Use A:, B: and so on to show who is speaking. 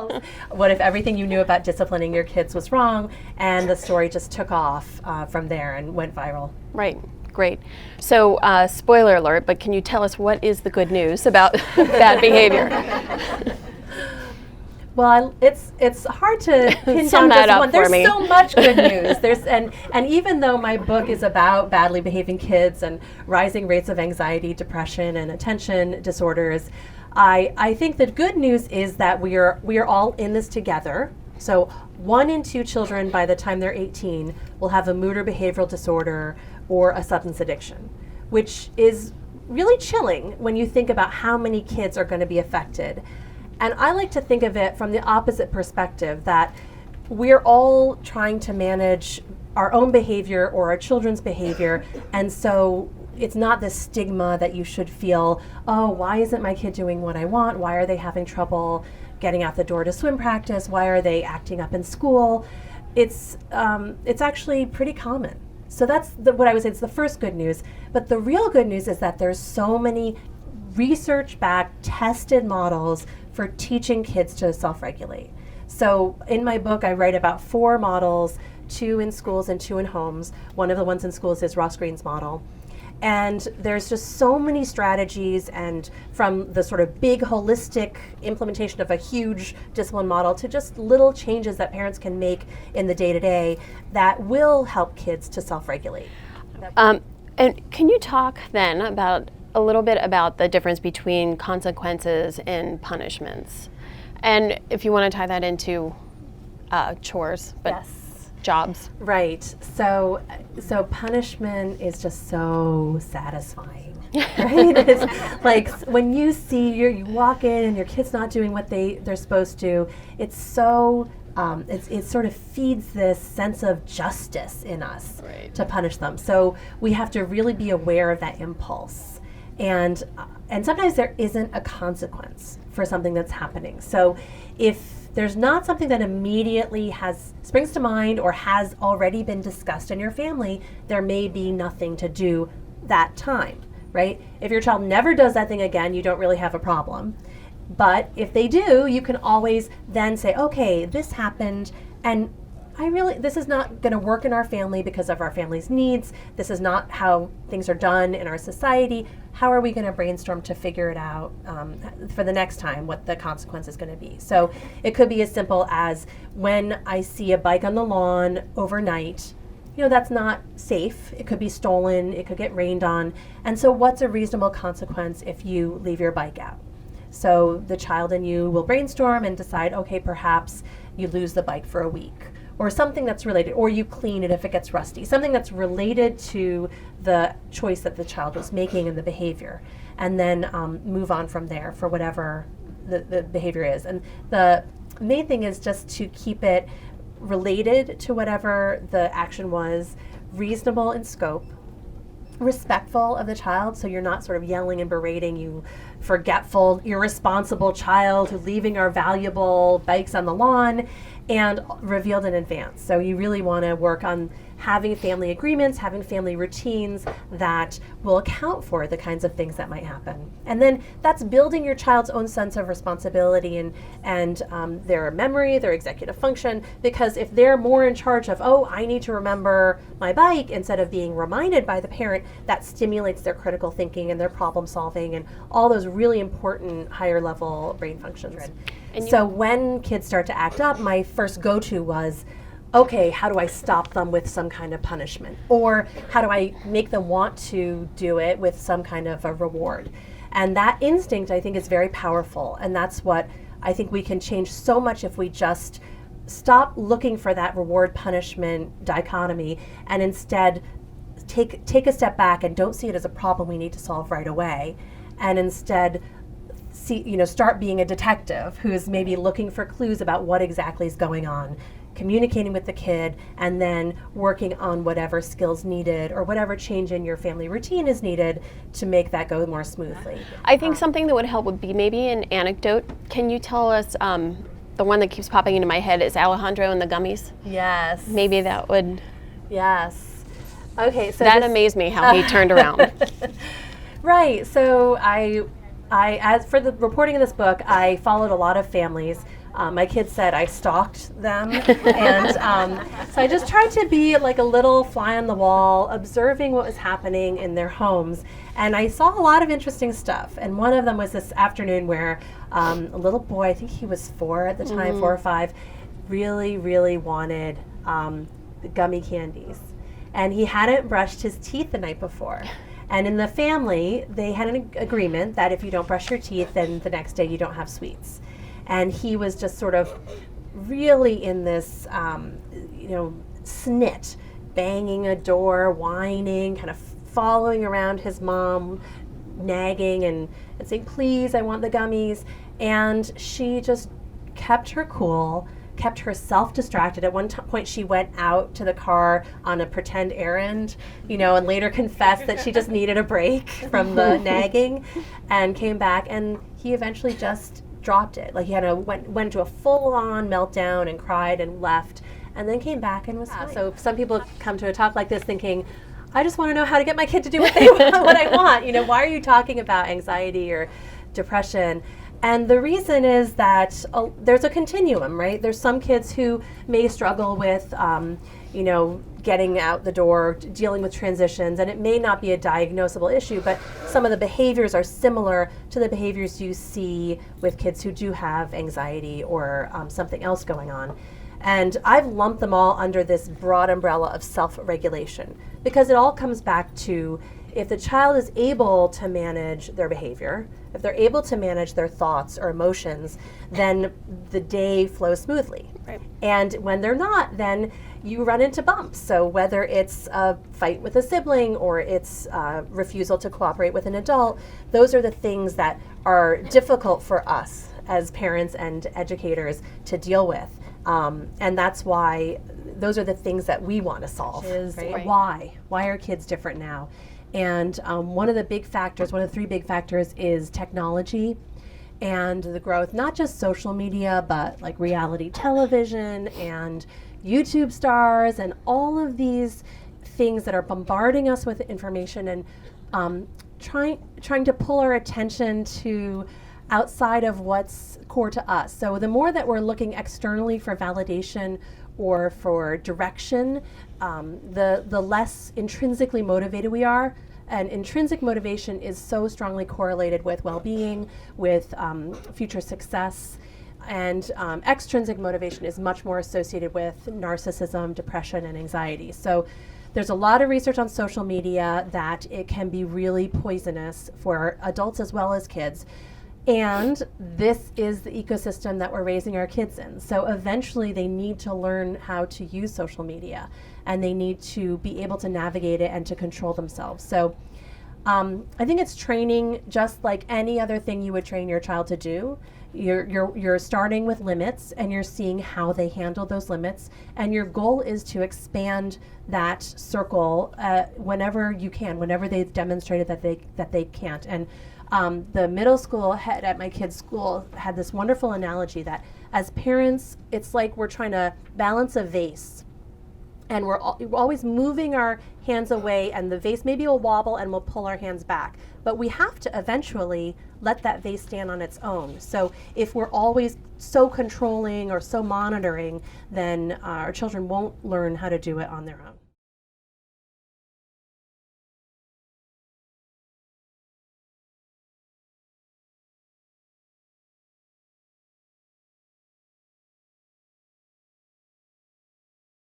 A: else? What if everything you knew about disciplining your kids was wrong, and the story just took off from there and went viral?
B: Right. Great. So, spoiler alert, but can you tell us what is the good news about bad behavior?
A: Well, it's hard to pin
B: Sum
A: down
B: that
A: just
B: up
A: one.
B: for
A: There's
B: me.
A: so much good news. And even though my book is about badly behaving kids and rising rates of anxiety, depression, and attention disorders, I think the good news is that we are all in this together. So 1 in 2 children by the time they're 18 will have a mood or behavioral disorder or a substance addiction, which is really chilling when you think about how many kids are going to be affected. And I like to think of it from the opposite perspective, that we're all trying to manage our own behavior or our children's behavior, and so it's not this stigma that you should feel, oh, why isn't my kid doing what I want? Why are they having trouble getting out the door to swim practice? Why are they acting up in school? It's actually pretty common. So that's what I would say. It's the first good news. But the real good news is that there's so many research-backed, tested models for teaching kids to self-regulate. So in my book, I write about 4 models, 2 in schools and 2 in homes. One of the ones in schools is Ross Greene's model. And there's just so many strategies, and from the sort of big holistic implementation of a huge discipline model to just little changes that parents can make in the day-to-day that will help kids to self-regulate.
B: And can you talk then about a little bit about the difference between consequences and punishments? And if you want to tie that into chores, but
A: Yes.
B: jobs.
A: Right. So punishment is just so satisfying, right? It's like when you see you walk in and your kid's not doing what they're supposed to. It's so it sort of feeds this sense of justice in us to punish them. So we have to really be aware of that impulse, and sometimes there isn't a consequence for something that's happening. So if there's not something that immediately springs to mind or has already been discussed in your family, there may be nothing to do that time, right? If your child never does that thing again, you don't really have a problem. But if they do, you can always then say, okay, this happened, and this is not going to work in our family because of our family's needs. This is not how things are done in our society. How are we going to brainstorm to figure it out for the next time, what the consequence is going to be? So it could be as simple as when I see a bike on the lawn overnight, that's not safe. It could be stolen. It could get rained on. And so what's a reasonable consequence if you leave your bike out? So the child and you will brainstorm and decide, okay, perhaps you lose the bike for a week, or something that's related, or you clean it if it gets rusty, something that's related to the choice that the child was making and the behavior, and then move on from there for whatever the behavior is. And the main thing is just to keep it related to whatever the action was, reasonable in scope, respectful of the child, so you're not sort of yelling and berating, you forgetful, irresponsible child who's leaving our valuable bikes on the lawn, and revealed in advance. So you really want to work on having family agreements, having family routines that will account for the kinds of things that might happen. And then that's building your child's own sense of responsibility and their memory, their executive function, because if they're more in charge of, oh, I need to remember my bike, instead of being reminded by the parent, that stimulates their critical thinking and their problem solving and all those really important higher level brain functions. And so when kids start to act up, my first go-to was, okay, how do I stop them with some kind of punishment? Or how do I make them want to do it with some kind of a reward? And that instinct, I think, is very powerful. And that's what I think we can change so much if we just stop looking for that reward-punishment dichotomy and instead take a step back and don't see it as a problem we need to solve right away, and instead start being a detective who's maybe looking for clues about what exactly is going on, communicating with the kid, and then working on whatever skills needed or whatever change in your family routine is needed to make that go more smoothly.
B: I think something that would help would be maybe an anecdote. Can you tell us, the one that keeps popping into my head is Alejandro and the gummies?
A: Yes.
B: Maybe that would...
A: Yes. Okay, so
B: that amazed me how he turned around.
A: Right, so I as for the reporting in this book, I followed a lot of families My kids said I stalked them, and so I just tried to be like a little fly on the wall, observing what was happening in their homes. And I saw a lot of interesting stuff. And one of them was this afternoon where a little boy, I think he was 4 at the time, 4 or 5, really, really wanted the gummy candies. And he hadn't brushed his teeth the night before. And in the family, they had an agreement that if you don't brush your teeth, then the next day you don't have sweets. And he was just sort of really in this, snit, banging a door, whining, kind of following around his mom, nagging and saying, please, I want the gummies. And she just kept her cool, kept herself distracted. At one point, she went out to the car on a pretend errand, and later confessed that she just needed a break from the nagging, and came back. And he eventually just dropped it. Like he had went into a full-on meltdown and cried and left, and then came back and was fine. So some people come to a talk like this thinking, I just want to know how to get my kid to do what I want. Why are you talking about anxiety or depression? And the reason is that there's a continuum, right? There's some kids who may struggle with, getting out the door, dealing with transitions, and it may not be a diagnosable issue, but some of the behaviors are similar to the behaviors you see with kids who do have anxiety or something else going on. And I've lumped them all under this broad umbrella of self-regulation, because it all comes back to if the child is able to manage their behavior, if they're able to manage their thoughts or emotions, then the day flows smoothly.
B: Right.
A: And when they're not, then you run into bumps. So whether it's a fight with a sibling or it's refusal to cooperate with an adult, those are the things that are difficult for us as parents and educators to deal with. And that's why those are the things that we want to solve.
B: Right.
A: Why are kids different now? And one of the 3 big factors is technology and the growth, not just social media, but like reality television and YouTube stars and all of these things that are bombarding us with information and trying to pull our attention to outside of what's core to us. So the more that we're looking externally for validation or for direction, the less intrinsically motivated we are. And intrinsic motivation is so strongly correlated with well-being, with future success. And extrinsic motivation is much more associated with narcissism, depression, and anxiety. So there's a lot of research on social media that it can be really poisonous for adults as well as kids. And this is the ecosystem that we're raising our kids in. So eventually they need to learn how to use social media, and they need to be able to navigate it and to control themselves. So I think it's training just like any other thing you would train your child to do. You're starting with limits, and you're seeing how they handle those limits, and your goal is to expand that circle whenever you can, whenever they've demonstrated that they can't. And the middle school head at my kid's school had this wonderful analogy that as parents, it's like we're trying to balance a vase, and we're always moving our hands away, and the vase maybe will wobble and we'll pull our hands back. But we have to eventually let that vase stand on its own. So if we're always so controlling or so monitoring, then our children won't learn how to do it on their own.